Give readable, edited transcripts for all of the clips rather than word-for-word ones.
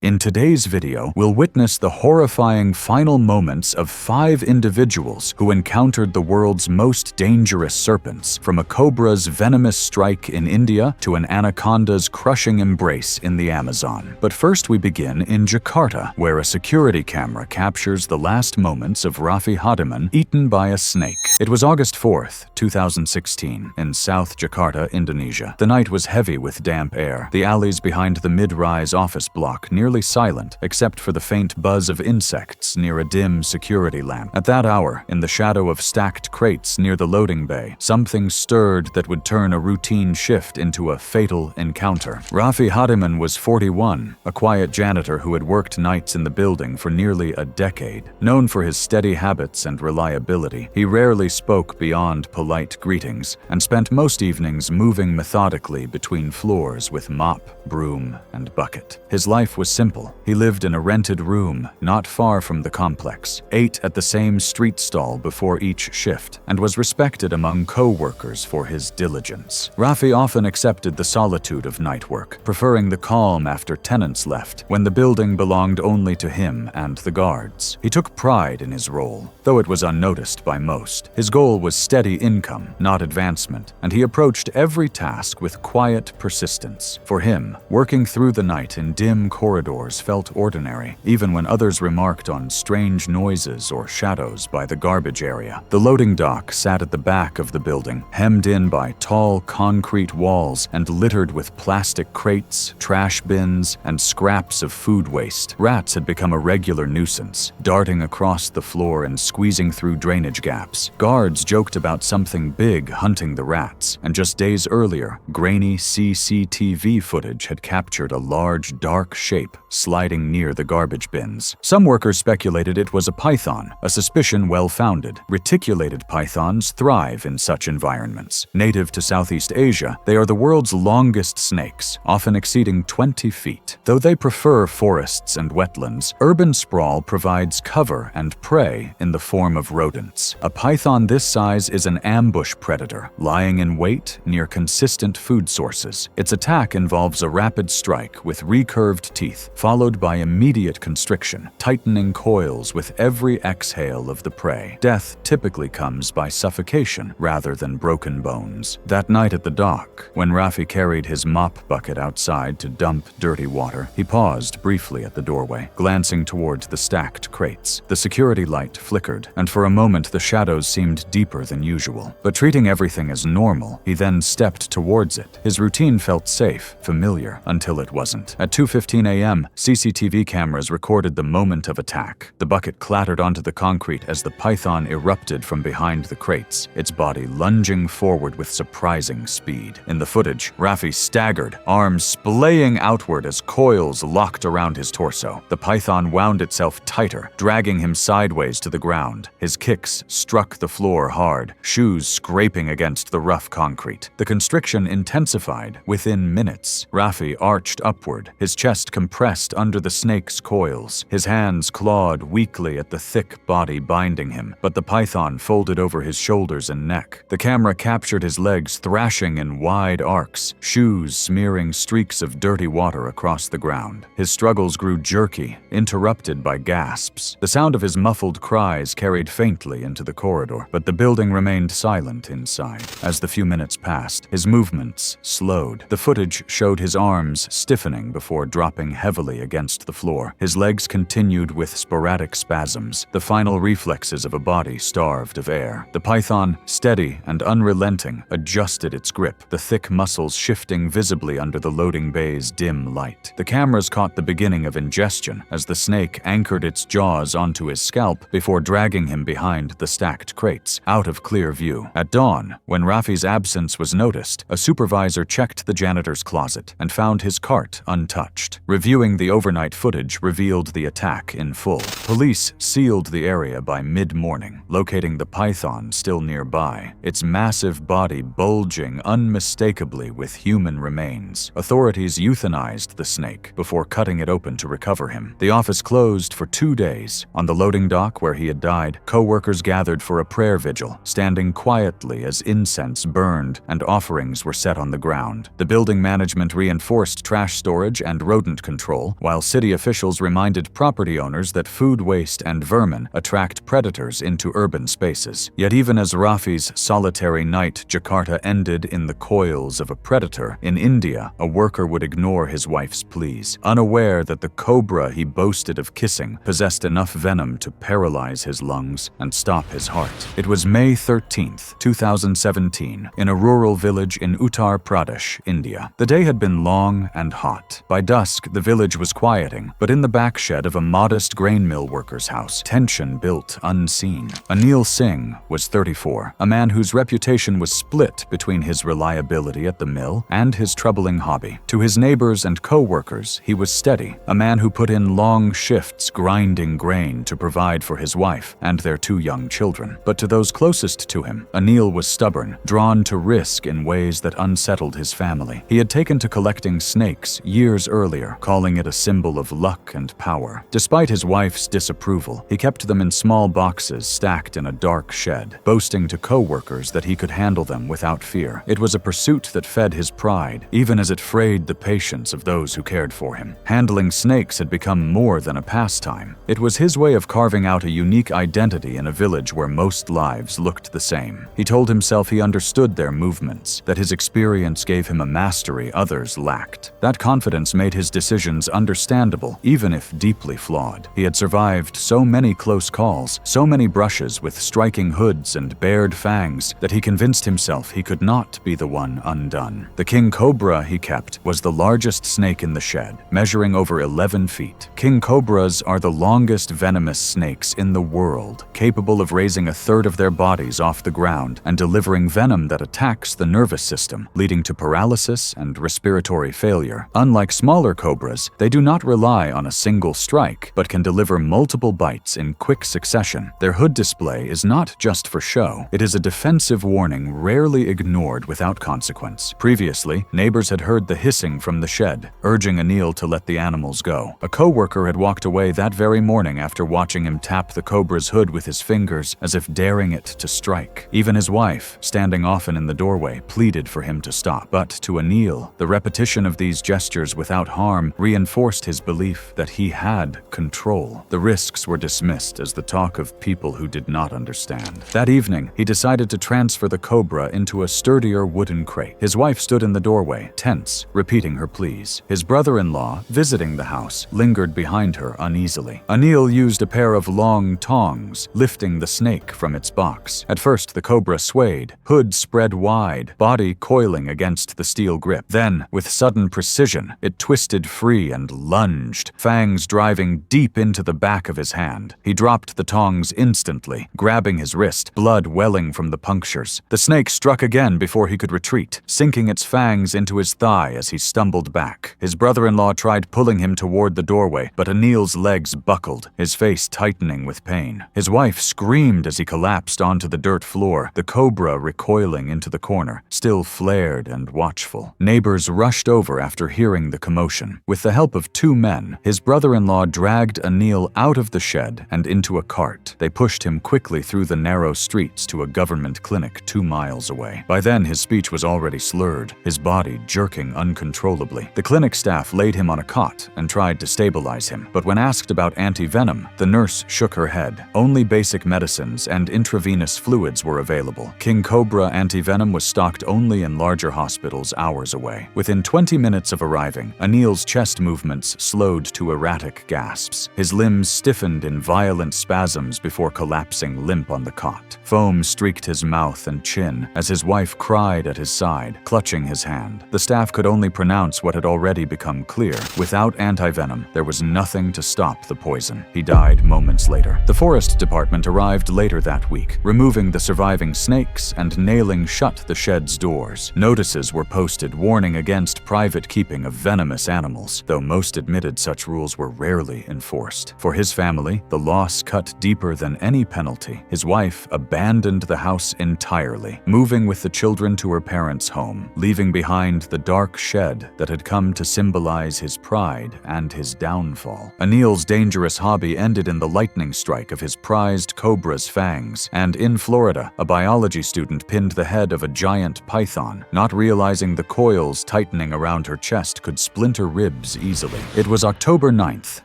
In today's video, we'll witness the horrifying final moments of 5 individuals who encountered the world's most dangerous serpents, from a cobra's venomous strike in India to an anaconda's crushing embrace in the Amazon. But first we begin in Jakarta, where a security camera captures the last moments of Rafi Hadiman eaten by a snake. It was August 4th, 2016, in South Jakarta, Indonesia. The night was heavy with damp air. The alleys behind the mid-rise office block nearly silent, except for the faint buzz of insects near a dim security lamp. At that hour, in the shadow of stacked crates near the loading bay, something stirred that would turn a routine shift into a fatal encounter. Rafi Hadiman was 41, a quiet janitor who had worked nights in the building for nearly a decade. Known for his steady habits and reliability, he rarely spoke beyond polite greetings and spent most evenings moving methodically between floors with mop, broom, and bucket. His life was simple. He lived in a rented room not far from the complex, ate at the same street stall before each shift, and was respected among co-workers for his diligence. Rafi often accepted the solitude of night work, preferring the calm after tenants left, when the building belonged only to him and the guards. He took pride in his role, though it was unnoticed by most. His goal was steady income, not advancement, and he approached every task with quiet persistence. For him, working through the night in dim corridors felt ordinary, even when others remarked on strange noises or shadows by the garbage area. The loading dock sat at the back of the building, hemmed in by tall concrete walls and littered with plastic crates, trash bins, and scraps of food waste. Rats had become a regular nuisance, darting across the floor and squeezing through drainage gaps. Guards joked about something big hunting the rats, and just days earlier, grainy CCTV footage had captured a large, dark shape sliding near the garbage bins. Some workers speculated it was a python, a suspicion well-founded. Reticulated pythons thrive in such environments. Native to Southeast Asia, they are the world's longest snakes, often exceeding 20 feet. Though they prefer forests and wetlands, urban sprawl provides cover and prey in the form of rodents. A python this size is an ambush predator, lying in wait near consistent food sources. Its attack involves a rapid strike with recurved teeth, followed by immediate constriction, tightening coils with every exhale of the prey. Death typically comes by suffocation rather than broken bones. That night at the dock, when Rafi carried his mop bucket outside to dump dirty water, he paused briefly at the doorway, glancing towards the stacked crates. The security light flickered, and for a moment the shadows seemed deeper than usual. But treating everything as normal, he then stepped towards it. His routine felt safe, familiar, until it wasn't. At 2:15 a.m., CCTV cameras recorded the moment of attack. The bucket clattered onto the concrete as the python erupted from behind the crates, its body lunging forward with surprising speed. In the footage, Rafi staggered, arms splaying outward as coils locked around his torso. The python wound itself tighter, dragging him sideways to the ground. His kicks struck the floor hard, shoes scraping against the rough concrete. The constriction intensified within minutes. Rafi arched upward, his chest compressed under the snake's coils. His hands clawed weakly at the thick body binding him, but the python folded over his shoulders and neck. The camera captured his legs thrashing in wide arcs, shoes smearing streaks of dirty water across the ground. His struggles grew jerky, interrupted by gasps. The sound of his muffled cries carried faintly into the corridor, but the building remained silent inside. As the few minutes passed, his movements slowed. The footage showed his arms stiffening before dropping heavily against the floor. His legs continued with sporadic spasms, the final reflexes of a body starved of air. The python, steady and unrelenting, adjusted its grip, the thick muscles shifting visibly under the loading bay's dim light. The cameras caught the beginning of ingestion as the snake anchored its jaws onto his scalp before dragging him behind the stacked crates, out of clear view. At dawn, when Rafi's absence was noticed, a supervisor checked the janitor's closet and found his cart untouched. Reviewing the overnight footage revealed the attack in full. Police sealed the area by mid-morning, locating the python still nearby, its massive body bulging unmistakably with human remains. Authorities euthanized the snake before cutting it open to recover him. The office closed for 2 days. On the loading dock where he had died, co-workers gathered for a prayer vigil, standing quietly as incense burned and offerings were set on the ground. The building management reinforced trash storage and rodent control control, while city officials reminded property owners that food waste and vermin attract predators into urban spaces. Yet even as Rafi's solitary night Jakarta ended in the coils of a predator, in India, a worker would ignore his wife's pleas, unaware that the cobra he boasted of kissing possessed enough venom to paralyze his lungs and stop his heart. It was May 13, 2017, in a rural village in Uttar Pradesh, India. The day had been long and hot. By dusk, the village was quieting, but in the back shed of a modest grain mill worker's house, tension built unseen. Anil Singh was 34, a man whose reputation was split between his reliability at the mill and his troubling hobby. To his neighbors and co-workers, he was steady, a man who put in long shifts grinding grain to provide for his wife and their 2 young children. But to those closest to him, Anil was stubborn, drawn to risk in ways that unsettled his family. He had taken to collecting snakes years earlier, calling it a symbol of luck and power. Despite his wife's disapproval, he kept them in small boxes stacked in a dark shed, boasting to co-workers that he could handle them without fear. It was a pursuit that fed his pride, even as it frayed the patience of those who cared for him. Handling snakes had become more than a pastime. It was his way of carving out a unique identity in a village where most lives looked the same. He told himself he understood their movements, that his experience gave him a mastery others lacked. That confidence made his decisions understandable, even if deeply flawed. He had survived so many close calls, so many brushes with striking hoods and bared fangs, that he convinced himself he could not be the one undone. The king cobra he kept was the largest snake in the shed, measuring over 11 feet. King cobras are the longest venomous snakes in the world, capable of raising a third of their bodies off the ground and delivering venom that attacks the nervous system, leading to paralysis and respiratory failure. Unlike smaller cobras, they do not rely on a single strike, but can deliver multiple bites in quick succession. Their hood display is not just for show. It is a defensive warning rarely ignored without consequence. Previously, neighbors had heard the hissing from the shed, urging Anil to let the animals go. A co-worker had walked away that very morning after watching him tap the cobra's hood with his fingers as if daring it to strike. Even his wife, standing often in the doorway, pleaded for him to stop. But to Anil, the repetition of these gestures without harm reinforced his belief that he had control. The risks were dismissed as the talk of people who did not understand. That evening, he decided to transfer the cobra into a sturdier wooden crate. His wife stood in the doorway, tense, repeating her pleas. His brother-in-law, visiting the house, lingered behind her uneasily. Anil used a pair of long tongs, lifting the snake from its box. At first, the cobra swayed, hood spread wide, body coiling against the steel grip. Then, with sudden precision, it twisted free and lunged, fangs driving deep into the back of his hand. He dropped the tongs instantly, grabbing his wrist, blood welling from the punctures. The snake struck again before he could retreat, sinking its fangs into his thigh as he stumbled back. His brother-in-law tried pulling him toward the doorway, but Anil's legs buckled, his face tightening with pain. His wife screamed as he collapsed onto the dirt floor, the cobra recoiling into the corner, still flared and watchful. Neighbors rushed over after hearing the commotion. With the help of 2 men, his brother-in-law dragged Anil out of the shed and into a cart. They pushed him quickly through the narrow streets to a government clinic 2 miles away. By then, his speech was already slurred, his body jerking uncontrollably. The clinic staff laid him on a cot and tried to stabilize him, but when asked about anti-venom, the nurse shook her head. Only basic medicines and intravenous fluids were available. King Cobra anti-venom was stocked only in larger hospitals hours away. Within 20 minutes of arriving, Anil's chest movements slowed to erratic gasps. His limbs stiffened in violent spasms before collapsing limp on the cot. Foam streaked his mouth and chin as his wife cried at his side, clutching his hand. The staff could only pronounce what had already become clear. Without anti-venom, there was nothing to stop the poison. He died moments later. The forest department arrived later that week, removing the surviving snakes and nailing shut the shed's doors. Notices were posted warning against private keeping of venomous animals, though most admitted such rules were rarely enforced. For his family, the loss cut deeper than any penalty. His wife abandoned the house entirely, moving with the children to her parents' home, leaving behind the dark shed that had come to symbolize his pride and his downfall. Anil's dangerous hobby ended in the lightning strike of his prized cobra's fangs, and in Florida, a biology student pinned the head of a giant python, not realizing the coils tightening around her chest could splinter ribs easily. It was October 9th,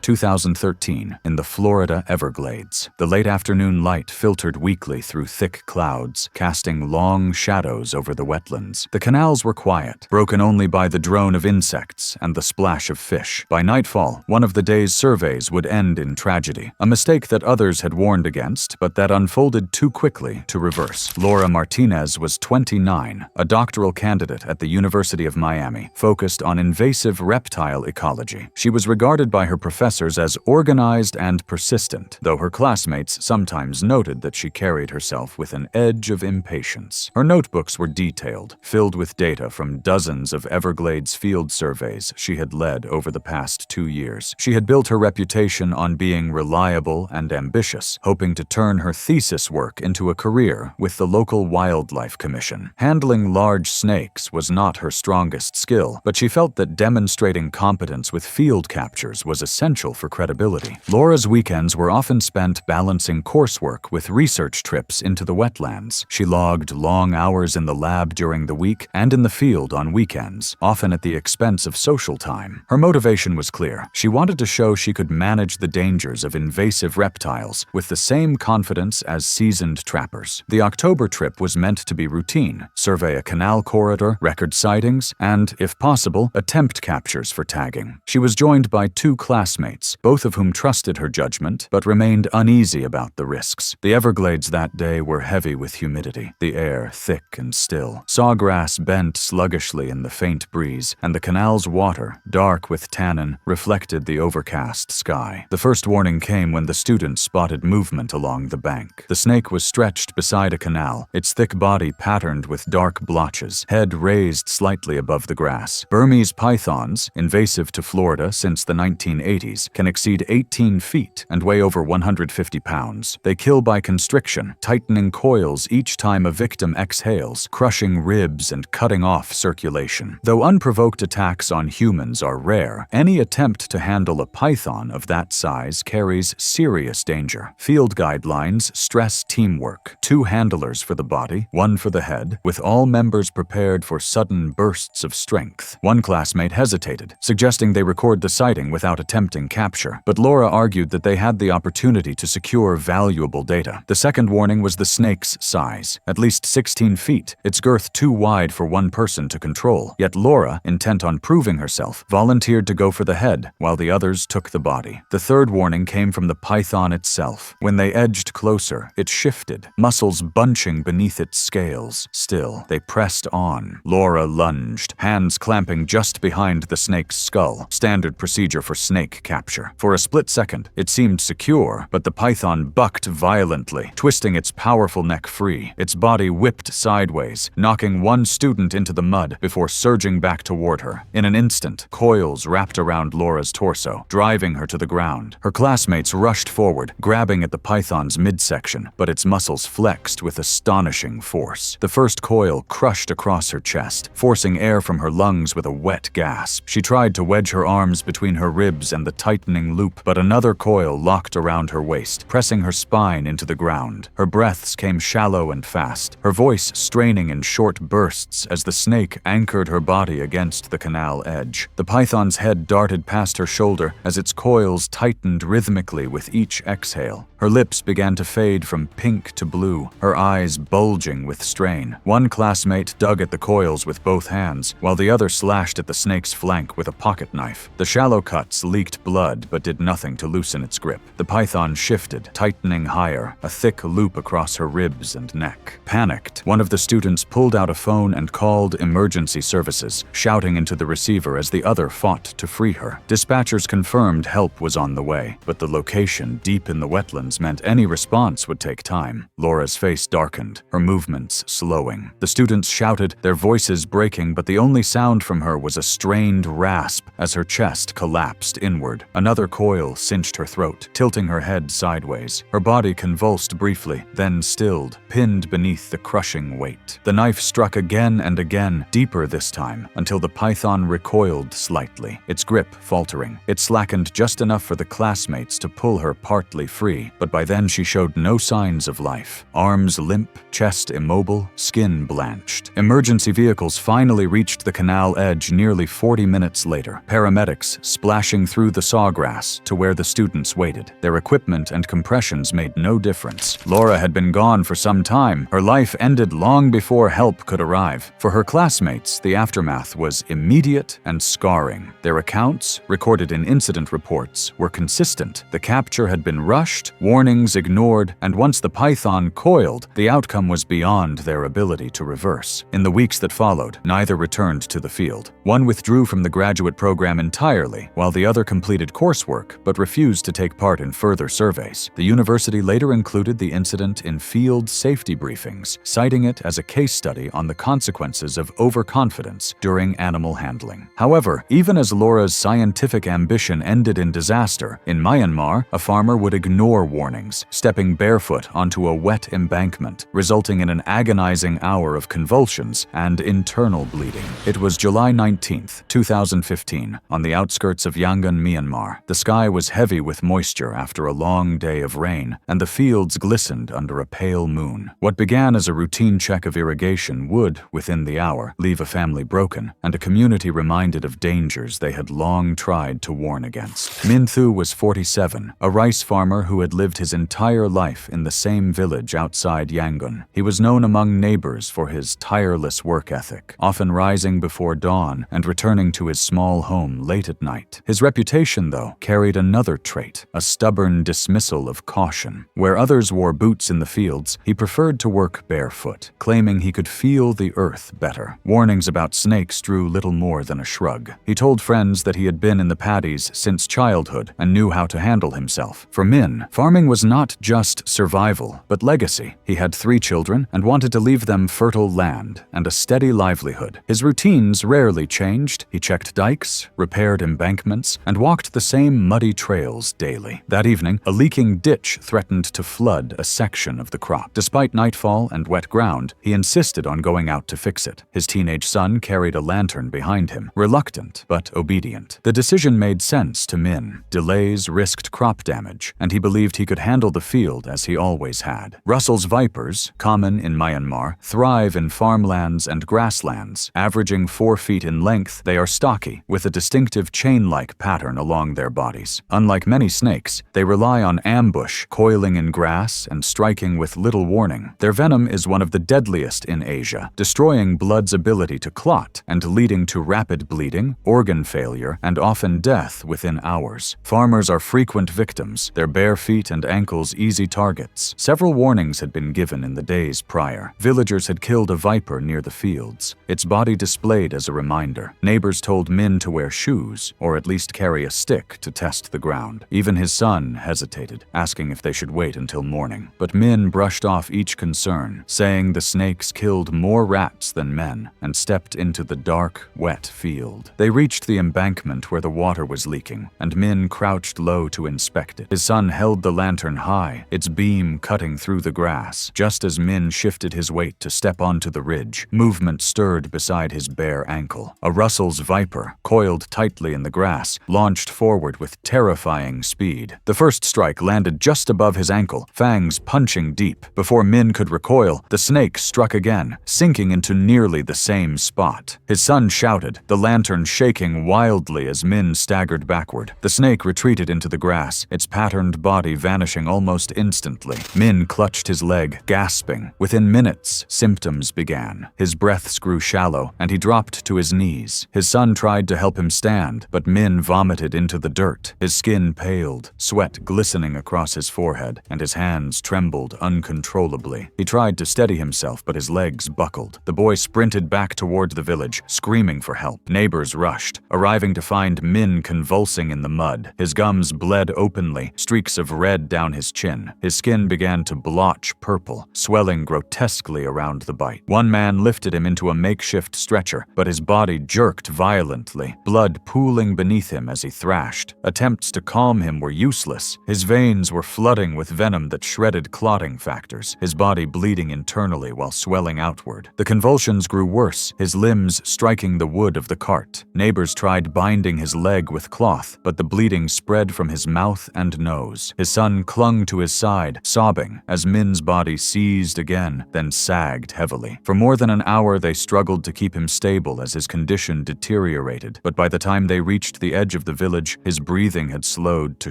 2013, in the Florida Everglades. The late afternoon light filtered weakly through thick clouds, casting long shadows over the wetlands. The canals were quiet, broken only by the drone of insects and the splash of fish. By nightfall, one of the day's surveys would end in tragedy, a mistake that others had warned against, but that unfolded too quickly to reverse. Laura Martinez was 29, a doctoral candidate at the University of Miami, focused on invasive reptile ecology. She was regarded by her professors as organized and persistent, though her classmates sometimes noted that she carried herself with an edge of impatience. Her notebooks were detailed, filled with data from dozens of Everglades field surveys she had led over the past 2 years. She had built her reputation on being reliable and ambitious, hoping to turn her thesis work into a career with the local wildlife commission. Handling large snakes was not her strongest skill, but she felt that demonstrating competence with field captures was essential for credibility. Laura's weekends were often spent balancing coursework with research trips into the wetlands. She logged long hours in the lab during the week and in the field on weekends, often at the expense of social time. Her motivation was clear. She wanted to show she could manage the dangers of invasive reptiles with the same confidence as seasoned trappers. The October trip was meant to be routine: survey a canal corridor, record sightings, and, if possible, attempt captures for tagging. She was joined by 2 classmates, both of whom trusted her judgment but remained uneasy about the risks. The Everglades that day were heavy with humidity, the air thick and still. Sawgrass bent sluggishly in the faint breeze, and the canal's water, dark with tannin, reflected the overcast sky. The first warning came when the students spotted movement along the bank. The snake was stretched beside a canal, its thick body patterned with dark blotches, head raised slightly above the grass. Burmese pythons, invasive to Florida since the 1980s, can exceed 18 feet and weigh over 150 pounds. They kill by constriction, tightening coils each time a victim exhales, crushing ribs and cutting off circulation. Though unprovoked attacks on humans are rare, any attempt to handle a python of that size carries serious danger. Field guidelines stress teamwork: 2 handlers for the body, 1 for the head, with all members prepared for sudden bursts of strength. One classmate hesitated, suggesting they record the sighting without attempting capture, but Laura argued that they had the opportunity to secure valuable data. The second warning was the snake's size, at least 16 feet, its girth too wide for one person to control. Yet Laura, intent on proving herself, volunteered to go for the head, while the others took the body. The third warning came from the python itself. When they edged closer, it shifted, muscles bunching beneath its scales. Still, they pressed on. Laura lunged, hands clamping just behind the snake's skull, standard procedure for snake capture. For a split second, it seemed secure, but the python bucked violently, twisting its powerful neck free. Its body whipped sideways, knocking one student into the mud before surging back toward her. In an instant, coils wrapped around Laura's torso, driving her to the ground. Her classmates rushed forward, grabbing at the python's midsection, but its muscles flexed with astonishing force. The first coil crushed across her chest, forcing air from her lungs with a wet gasp. She tried to wedge her arms between her ribs and the tightening loop, but another coil locked around her waist, pressing her spine into the ground. Her breaths came shallow and fast, her voice straining in short bursts as the snake anchored her body against the canal edge. The python's head darted past her shoulder as its coils tightened rhythmically with each exhale. Her lips began to fade from pink to blue, her eyes bulging with strain. One classmate dug at the coils with both hands, while the other slashed at the snake's flank with a pocket knife. The shallow cuts leaked blood but did nothing to loosen its grip. The python shifted, tightening higher, a thick loop across her ribs and neck. Panicked, one of the students pulled out a phone and called emergency services, shouting into the receiver as the other fought to free her. Dispatchers confirmed help was on the way, but the location deep in the wetlands meant any response would take time. Laura's face darkened, her movements slowing. The students shouted, their voices breaking, but the only sound from her was a strained rasp as her chest collapsed inward. Another coil cinched her throat, tilting her head sideways. Her body convulsed briefly, then stilled, pinned beneath the crushing weight. The knife struck again and again, deeper this time, until the python recoiled slightly, its grip faltering. It slackened just enough for the classmates to pull her partly free, but by then she showed no signs of life. Arms limp, chest immobile, skin blanched. Emergency vehicles finally reached the canal edge nearly 40 minutes later, paramedics splashing through the sawgrass to where the students waited. Their equipment and compressions made no difference. Laura had been gone for some time. Her life ended long before help could arrive. For her classmates, the aftermath was immediate and scarring. Their accounts, recorded in incident reports, were consistent. The capture had been rushed, warnings ignored, and once the python coiled, the outcome was beyond their ability to reverse. In the weeks that followed, neither returned to the field. One withdrew from the graduate program entirely, while the other completed coursework but refused to take part in further surveys. The university later included the incident in field safety briefings, citing it as a case study on the consequences of overconfidence during animal handling. However, even as Laura's scientific ambition ended in disaster, in Myanmar, a farmer would ignore warnings, stepping barefoot onto a wet embankment, resulting in an agonizing hour of convulsions and internal bleeding. It was July 19, 2015, on the outskirts of Yangon, Myanmar. The sky was heavy with moisture after a long day of rain, and the fields glistened under a pale moon. What began as a routine check of irrigation would, within the hour, leave a family broken, and a community reminded of dangers they had long tried to warn against. Min Thu was 47, a rice farmer who had lived his entire life in the same village outside Yangon. He was known among neighbors for his tireless work ethic, often rising before dawn and returning to his small home late at night. His reputation, though, carried another trait, a stubborn dismissal of caution. Where others wore boots in the fields, he preferred to work barefoot, claiming he could feel the earth better. Warnings about snakes drew little more than a shrug. He told friends that he had been in the paddies since childhood and knew how to handle himself. For Min, farming was not just survival, but legacy. He had 3 children and wanted to leave them fertile land and a steady livelihood. His routines rarely changed. He checked dikes, repaired embankments, and walked the same muddy trails daily. That evening, a leaking ditch threatened to flood a section of the crop. Despite nightfall and wet ground, he insisted on going out to fix it. His teenage son carried a lantern behind him, reluctant but obedient. The decision made sense to Min. Delays risked crop damage, and he believed he could handle the field as he always had. Russell's vipers, common in Myanmar, thrive in farmlands and grasslands. Averaging 4 feet in length, they are stocky, with a distinctive chain-like pattern along their bodies. Unlike many snakes, they rely on ambush, coiling in grass and striking with little warning. Their venom is one of the deadliest in Asia, destroying blood's ability to clot and leading to rapid bleeding, organ failure, and often death within hours. Farmers are frequent victims, their bare feet and ankles easy targets. Several warnings had been given in the days prior. Villagers had killed a viper near the fields, its body displayed as a reminder. Neighbors told Min to wear shoes, or at least carry a stick to test the ground. Even his son hesitated, asking if they should wait until morning. But Min brushed off each concern, saying the snakes killed more rats than men, and stepped into the dark, wet field. They reached the embankment where the water was leaking, and Min crouched low to inspect it. His son held the lantern high, its beam cutting through the grass. Just as Min shifted his weight to step onto the ridge, movement stirred beside his bare ankle. A Russell's viper, coiled tightly in the grass, launched forward with terrifying speed. The first strike landed just above his ankle, fangs punching deep. Before Min could recoil, the snake struck again, sinking into nearly the same spot. His son shouted, the lantern shaking wildly as Min staggered backward. The snake retreated into the grass, its patterned body vanishing almost instantly. Min clutched his leg, gasping. Within minutes, symptoms began. His breaths grew shallow, and he dropped to his knees. His son tried to help him stand, but Min vomited into the dirt. His skin paled, sweat glistening across his forehead, and his hands trembled uncontrollably. He tried to steady himself, but his legs buckled. The boy sprinted back toward the village, screaming for help. Neighbors rushed, arriving to find Min convulsing in the mud. His gums bled openly, streaks of red down his chin. His skin began to blotch purple, swelling grotesquely around the bite. One man lifted him into a makeshift stretcher, but his body jerked violently, blood pooling beneath him as he thrashed. Attempts to calm him were useless. His veins were flooding with venom that shredded clotting factors, his body bleeding internally while swelling outward. The convulsions grew worse, his limbs striking the wood of the cart. Neighbors tried binding his leg with cloth, but the bleeding spread from his mouth and nose. His son son clung to his side, sobbing, as Min's body seized again, then sagged heavily. For more than an hour, they struggled to keep him stable as his condition deteriorated, but by the time they reached the edge of the village, his breathing had slowed to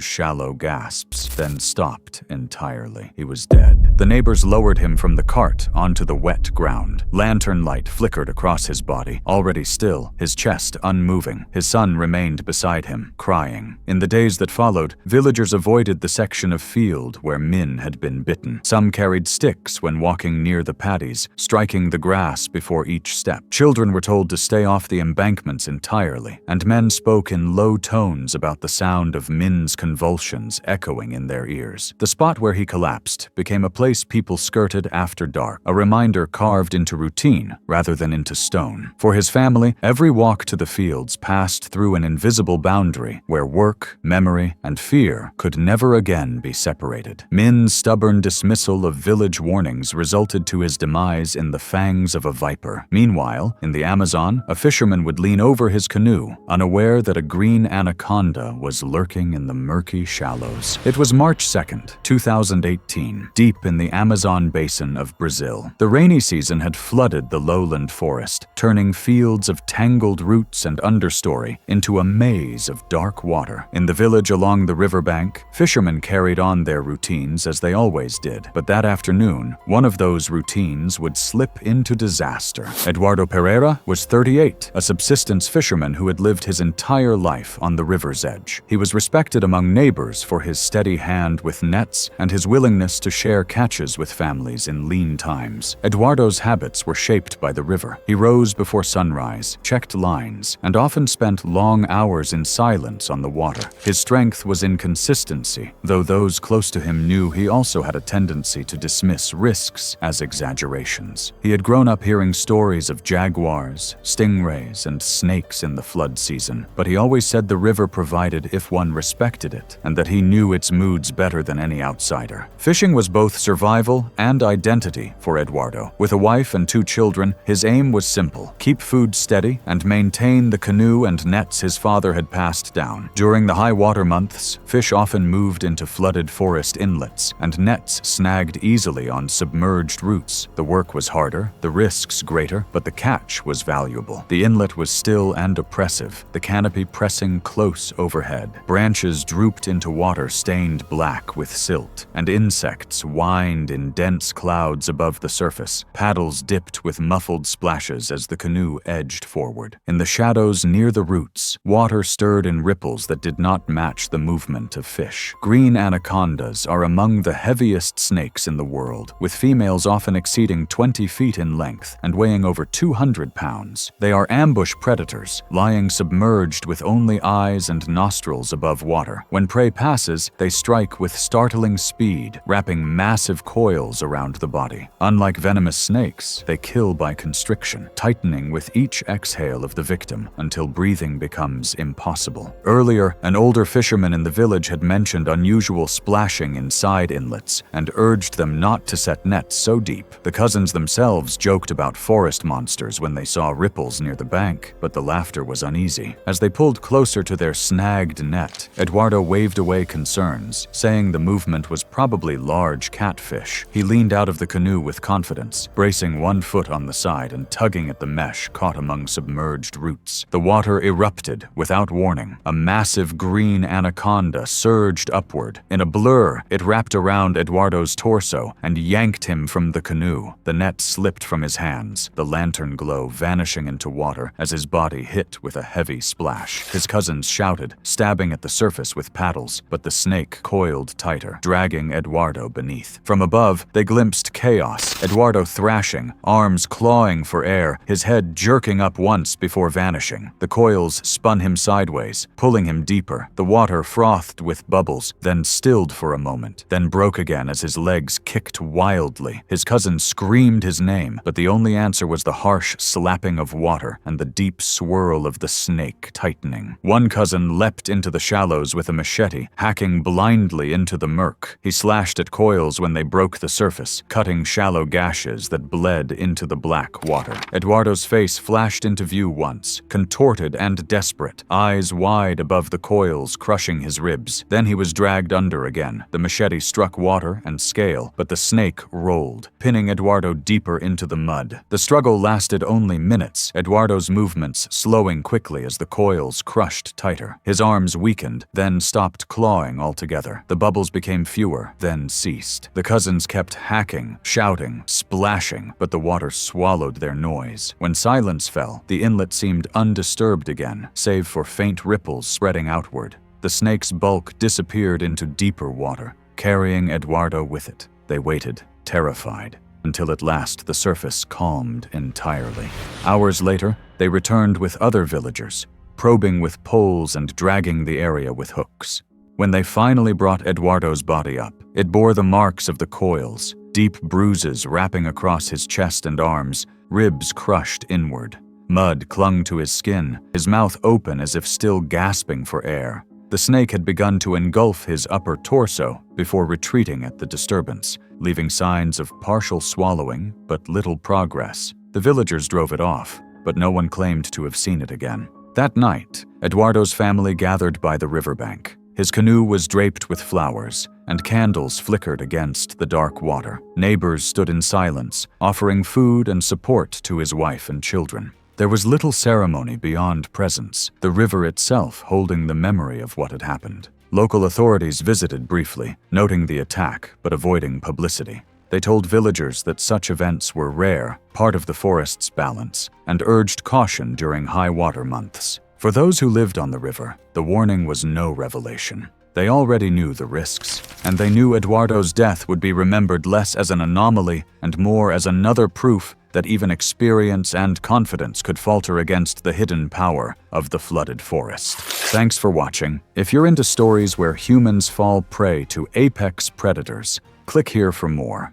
shallow gasps, then stopped entirely. He was dead. The neighbors lowered him from the cart onto the wet ground. Lantern light flickered across his body, already still, his chest unmoving. His son remained beside him, crying. In the days that followed, villagers avoided the section of field where Min had been bitten. Some carried sticks when walking near the paddies, striking the grass before each step. Children were told to stay off the embankments entirely, and men spoke in low tones about the sound of Min's convulsions echoing in their ears. The spot where he collapsed became a place people skirted after dark, a reminder carved into routine rather than into stone. For his family, every walk to the fields passed through an invisible boundary where work, memory, and fear could never again be separated. Min's stubborn dismissal of village warnings resulted to his demise in the fangs of a viper. Meanwhile, in the Amazon, a fisherman would lean over his canoe, unaware that a green anaconda was lurking in the murky shallows. It was March 2nd, 2018, deep in the Amazon basin of Brazil. The rainy season had flooded the lowland forest, turning fields of tangled roots and understory into a maze of dark water. In the village along the riverbank, fishermen carried on their routines as they always did. But that afternoon, one of those routines would slip into disaster. Eduardo Pereira was 38, a subsistence fisherman who had lived his entire life on the river's edge. He was respected among neighbors for his steady hand with nets and his willingness to share catches with families in lean times. Eduardo's habits were shaped by the river. He rose before sunrise, checked lines, and often spent long hours in silence on the water. His strength was in consistency, though those close to him knew he also had a tendency to dismiss risks as exaggerations. He had grown up hearing stories of jaguars, stingrays, and snakes in the flood season, but he always said the river provided if one respected it, and that he knew its moods better than any outsider. Fishing was both survival and identity for Eduardo. With a wife and 2 children, his aim was simple: keep food steady and maintain the canoe and nets his father had passed down. During the high water months, fish often moved into flooded forest inlets, and nets snagged easily on submerged roots. The work was harder, the risks greater, but the catch was valuable. The inlet was still and oppressive, the canopy pressing close overhead. Branches drooped into water stained black with silt, and insects whined in dense clouds above the surface. Paddles dipped with muffled splashes as the canoe edged forward. In the shadows near the roots, water stirred in ripples that did not match the movement of fish. Green anacondas are among the heaviest snakes in the world, with females often exceeding 20 feet in length and weighing over 200 pounds. They are ambush predators, lying submerged with only eyes and nostrils above water. When prey passes, they strike with startling speed, wrapping massive coils around the body. Unlike venomous snakes, they kill by constriction, tightening with each exhale of the victim until breathing becomes impossible. Earlier, an older fisherman in the village had mentioned unusual splashing in side inlets and urged them not to set nets so deep. The cousins themselves joked about forest monsters when they saw ripples near the bank, but the laughter was uneasy. As they pulled closer to their snagged net, Eduardo waved away concerns, saying the movement was probably large catfish. He leaned out of the canoe with confidence, bracing one foot on the side and tugging at the mesh caught among submerged roots. The water erupted without warning. A massive green anaconda surged upward. In a blur, it wrapped around Eduardo's torso and yanked him from the canoe. The net slipped from his hands, the lantern glow vanishing into water as his body hit with a heavy splash. His cousins shouted, stabbing at the surface with paddles, but the snake coiled tighter, dragging Eduardo beneath. From above, they glimpsed chaos, Eduardo thrashing, arms clawing for air, his head jerking up once before vanishing. The coils spun him sideways, pulling him deeper. The water frothed with bubbles, then stilled for a moment, then broke again as his legs kicked wildly. His cousin screamed his name, but the only answer was the harsh slapping of water and the deep swirl of the snake tightening. One cousin leapt into the shallows with a machete, hacking blindly into the murk. He slashed at coils when they broke the surface, cutting shallow gashes that bled into the black water. Eduardo's face flashed into view once, contorted and desperate, eyes wide above the coils crushing his ribs. Then he was dragged thunder again. The machete struck water and scale, but the snake rolled, pinning Eduardo deeper into the mud. The struggle lasted only minutes, Eduardo's movements slowing quickly as the coils crushed tighter. His arms weakened, then stopped clawing altogether. The bubbles became fewer, then ceased. The cousins kept hacking, shouting, splashing, but the water swallowed their noise. When silence fell, the inlet seemed undisturbed again, save for faint ripples spreading outward. The snake's bulk disappeared into deeper water, carrying Eduardo with it. They waited, terrified, until at last the surface calmed entirely. Hours later, they returned with other villagers, probing with poles and dragging the area with hooks. When they finally brought Eduardo's body up, it bore the marks of the coils, deep bruises wrapping across his chest and arms, ribs crushed inward. Mud clung to his skin, his mouth open as if still gasping for air. The snake had begun to engulf his upper torso before retreating at the disturbance, leaving signs of partial swallowing but little progress. The villagers drove it off, but no one claimed to have seen it again. That night, Eduardo's family gathered by the riverbank. His canoe was draped with flowers, and candles flickered against the dark water. Neighbors stood in silence, offering food and support to his wife and children. There was little ceremony beyond presence, the river itself holding the memory of what had happened. Local authorities visited briefly, noting the attack but avoiding publicity. They told villagers that such events were rare, part of the forest's balance, and urged caution during high water months. For those who lived on the river, the warning was no revelation. They already knew the risks, and they knew Eduardo's death would be remembered less as an anomaly and more as another proof that even experience and confidence could falter against the hidden power of the flooded forest. Thanks for watching. If you're into stories where humans fall prey to apex predators, click here for more.